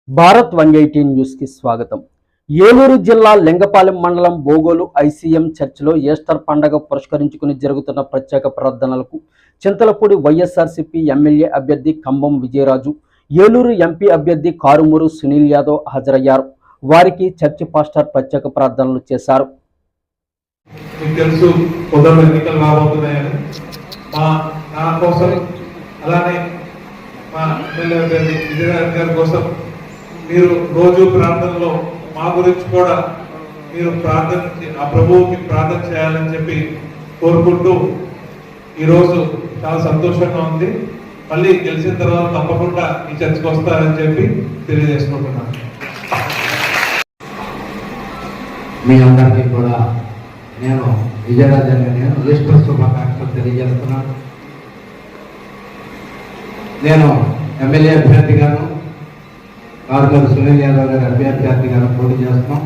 భారత్ 180 న్యూస్కి స్వాగతం. ఏలూరు జిల్లా లింగపాలెం మండలం బోగోలు ఐసీఎం చర్చిలో ఈస్టర్ పండగ పురస్కరించుకుని జరుగుతున్న ప్రత్యేక ప్రార్థనలకు చింతలపూడి వైఎస్ఆర్సీపీ ఎమ్మెల్యే అభ్యర్థి కంబం విజయరాజు, ఏలూరు ఎంపీ అభ్యర్థి కారుమూరు సునీల్ యాదవ్ హాజరయ్యారు. వారికి చర్చి పాస్టర్ ప్రత్యేక ప్రార్థనలు చేశారు. మీరు రోజు ప్రార్థనలో మా గురించి కూడా మీరు ప్రార్థన ఆ ప్రభువుకి ప్రార్థన చేయాలని చెప్పి కోరుకుంటూ ఈరోజు చాలా సంతోషంగా ఉంది. మళ్ళీ గెలిచిన తర్వాత తప్పకుండా ఈ చర్చకు వస్తారని చెప్పి తెలియజేసుకుంటున్నాను. మీ అందరికీ కూడా నేను విజయరాజు అనే నేను ఈస్టర్ శుభాకాంక్షలు తెలియజేస్తున్నాను. నేను ఎమ్మెల్యే అభ్యర్థిగాను, కారుమూరు సునీల్ యాదవ్ గారి అభ్యర్థిగాను పోటీ చేస్తున్నాం.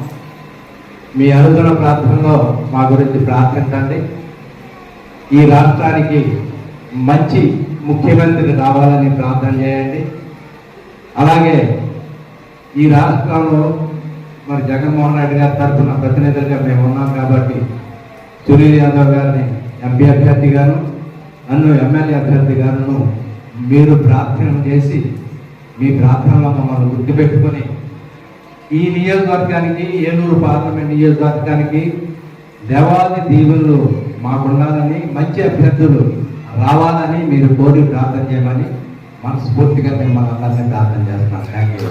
మీ అనుదిన ప్రార్థనలో మా గురించి ప్రార్థించండి. ఈ రాష్ట్రానికి మంచి ముఖ్యమంత్రి రావాలని ప్రార్థన చేయండి. అలాగే ఈ రాష్ట్రంలో మరి జగన్మోహన్ రెడ్డి గారి తరఫున ప్రతినిధులుగా మేము ఉన్నాం కాబట్టి సునీల్ యాదవ్ గారిని ఎంపీ అభ్యర్థిగాను, నన్ను ఎమ్మెల్యే అభ్యర్థిగాను మీరు ప్రార్థన చేసి మీ ప్రార్థనలో మమ్మల్ని గుర్తుపెట్టుకొని ఈ నియోజకవర్గానికి, ఏలూరు పార్లమెంట్ నియోజకవర్గానికి దేవాది దీవులు మాకుండాలని, మంచి అభ్యర్థులు రావాలని మీరు కోరి ప్రార్థన చేయమని మనస్ఫూర్తిగా మిమ్మల్ని అందరినీ ప్రార్థన చేస్తున్నాను. Thank you.